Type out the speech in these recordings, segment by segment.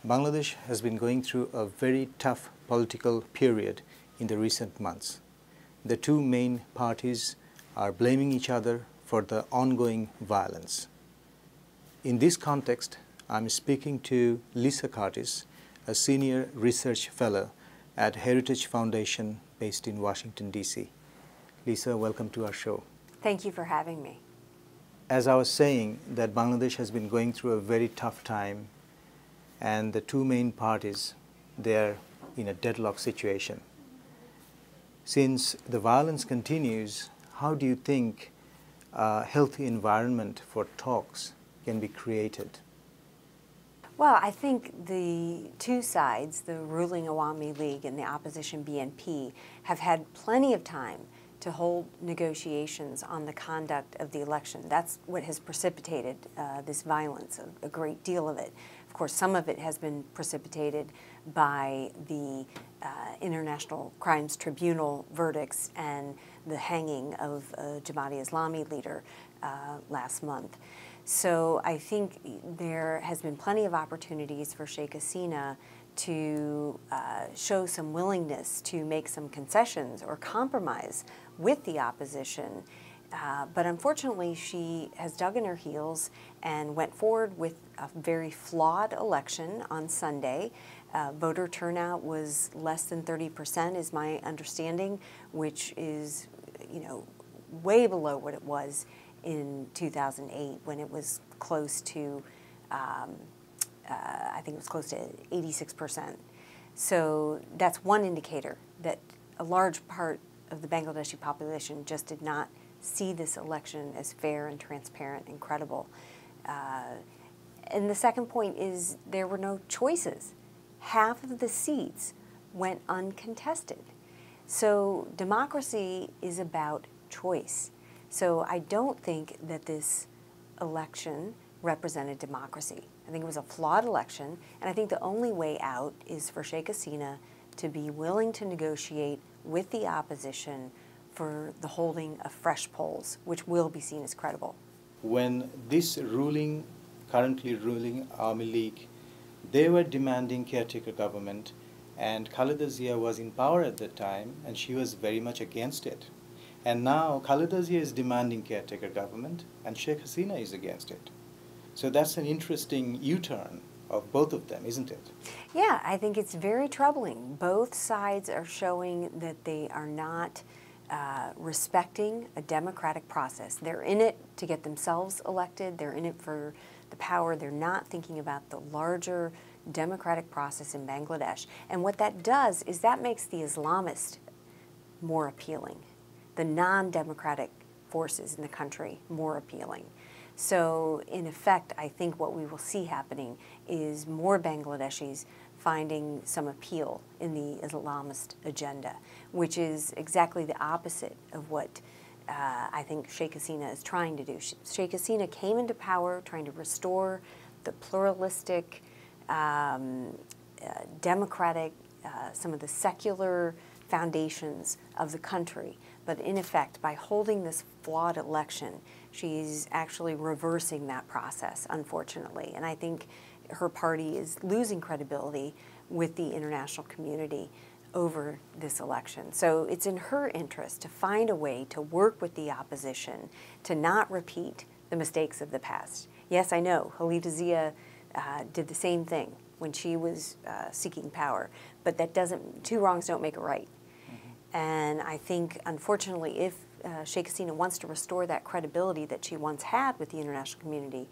Bangladesh has been going through a very tough political period in the recent months. The two main parties are blaming each other for the ongoing violence. In this context, I'm speaking to Lisa Curtis, a senior research fellow at Heritage Foundation based in Washington, D.C. Lisa, welcome to our show. Thank you for having me. As I was saying, that Bangladesh has been going through a very tough time, and the two main parties, they're in a deadlock situation. Since the violence continues, how do you think a healthy environment for talks can be created? Well, I think the two sides, the ruling Awami League and the opposition BNP, have had plenty of time to hold negotiations on the conduct of the election. That's what has precipitated this violence, a great deal of it. Of course, some of it has been precipitated by the International Crimes Tribunal verdicts and the hanging of a Jamaat-e-Islami leader last month. So I think there has been plenty of opportunities for Sheikh Hasina to show some willingness to make some concessions or compromise with the opposition. But unfortunately, she has dug in her heels and went forward with a very flawed election on Sunday. Voter turnout was less than 30%, is my understanding, which is, way below what it was in 2008 when it was close to, I think it was close to 86%. So that's one indicator that a large part of the Bangladeshi population just did not see this election as fair and transparent and credible. And the second point is there were no choices. Half of the seats went uncontested. So democracy is about choice. So I don't think that this election represented democracy. I think it was a flawed election, and I think the only way out is for Sheikh Hasina to be willing to negotiate with the opposition for the holding of fresh polls, which will be seen as credible. When this currently ruling Awami League, they were demanding caretaker government, and Khaleda Zia was in power at the time, and she was very much against it. And now Khaleda Zia is demanding caretaker government, and Sheikh Hasina is against it. So that's an interesting U-turn of both of them, isn't it? Yeah, I think it's very troubling. Both sides are showing that they are not respecting a democratic process. They're in it to get themselves elected. They're in it for the power. They're not thinking about the larger democratic process in Bangladesh. And what that does is that makes the Islamist more appealing, the non-democratic forces in the country more appealing. So in effect, I think what we will see happening is more Bangladeshis finding some appeal in the Islamist agenda, which is exactly the opposite of what I think Sheikh Hasina is trying to do. Sheikh Hasina came into power trying to restore the pluralistic, democratic, some of the secular foundations of the country. But in effect, by holding this flawed election, she's actually reversing that process, unfortunately. And I think her party is losing credibility with the international community over this election. So it's in her interest to find a way to work with the opposition to not repeat the mistakes of the past. Yes, I know, Khaleda Zia did the same thing when she was seeking power, but that doesn't, two wrongs don't make a right. And I think, unfortunately, if Sheikh Hasina wants to restore that credibility that she once had with the international community,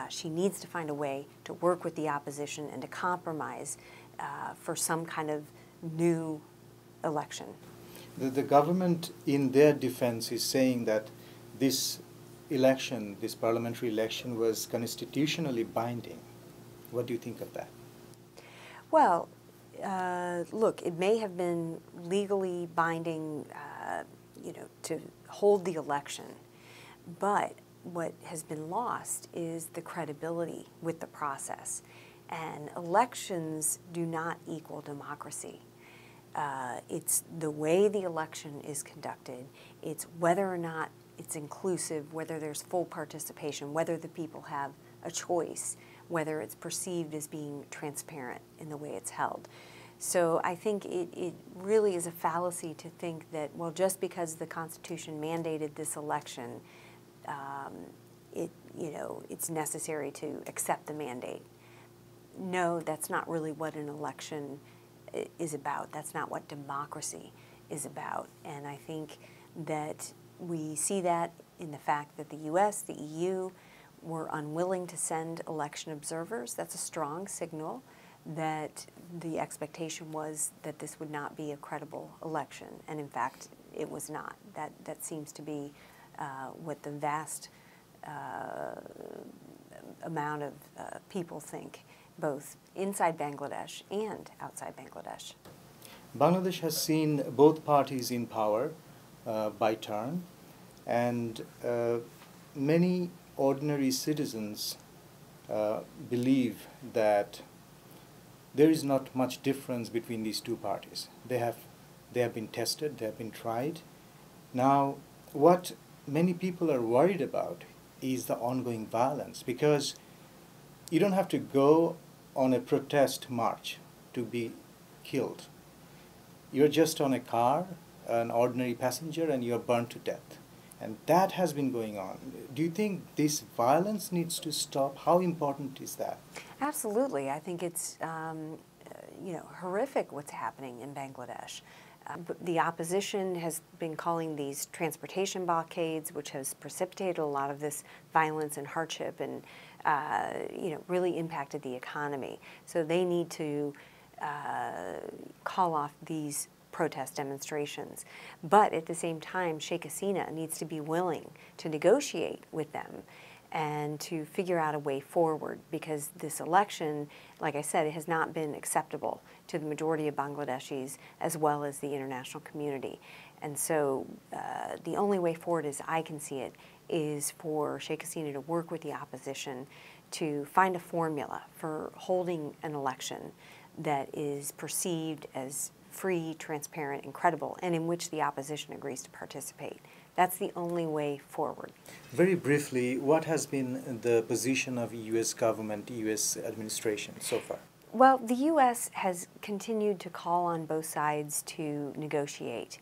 she needs to find a way to work with the opposition and to compromise for some kind of new election. The government, in their defense, is saying that this election, this parliamentary election, was constitutionally binding. What do you think of that? Well, look, it may have been legally binding, to hold the election, but what has been lost is the credibility with the process. And elections do not equal democracy. It's the way the election is conducted. It's whether or not it's inclusive, whether there's full participation, whether the people have a choice, whether it's perceived as being transparent in the way it's held. So I think it really is a fallacy to think that, well, just because the Constitution mandated this election, it's necessary to accept the mandate. No, that's not really what an election is about. That's not what democracy is about. And I think that we see that in the fact that the U.S., the EU, were unwilling to send election observers. That's a strong signal that the expectation was that this would not be a credible election. And in fact, it was not. That seems to be what the vast amount of people think, both inside Bangladesh and outside Bangladesh. Bangladesh has seen both parties in power by turn, and many ordinary citizens believe that there is not much difference between these two parties. They have been tested, they have been tried. Now, what many people are worried about is the ongoing violence, because you don't have to go on a protest march to be killed. You're just on a car, an ordinary passenger, and you're burned to death. And that has been going on. Do you think this violence needs to stop? How important is that? Absolutely. I think it's horrific what's happening in Bangladesh. The opposition has been calling these transportation blockades, which has precipitated a lot of this violence and hardship, and really impacted the economy. So they need to call off these protest demonstrations. But at the same time, Sheikh Hasina needs to be willing to negotiate with them and to figure out a way forward, because this election, like I said, it has not been acceptable to the majority of Bangladeshis as well as the international community. And so the only way forward, as I can see it, is for Sheikh Hasina to work with the opposition to find a formula for holding an election that is perceived as free, transparent, and credible, and in which the opposition agrees to participate. That's the only way forward. Very briefly, what has been the position of U.S. government, U.S. administration so far? Well, the U.S. has continued to call on both sides to negotiate.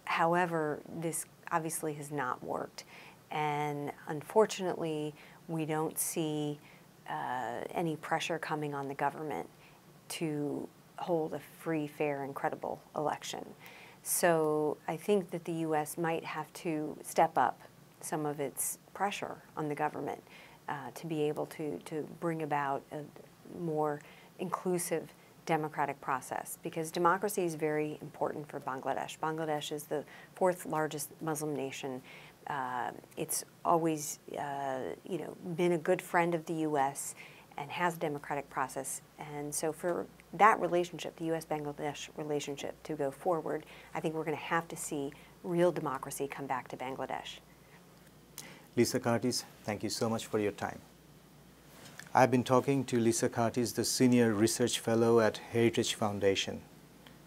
However, this obviously has not worked. And unfortunately, we don't see any pressure coming on the government to hold a free, fair, and credible election. So I think that the U.S. might have to step up some of its pressure on the government to be able to bring about a more inclusive democratic process, because democracy is very important for Bangladesh. Bangladesh is the fourth largest Muslim nation. It's always been a good friend of the U.S. and has a democratic process. And so for that relationship, the U.S.-Bangladesh relationship, to go forward, I think we're going to have to see real democracy come back to Bangladesh. Lisa Curtis, thank you so much for your time. I've been talking to Lisa Curtis, the Senior Research Fellow at Heritage Foundation.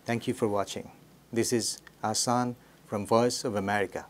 Thank you for watching. This is Ahsan from Voice of America.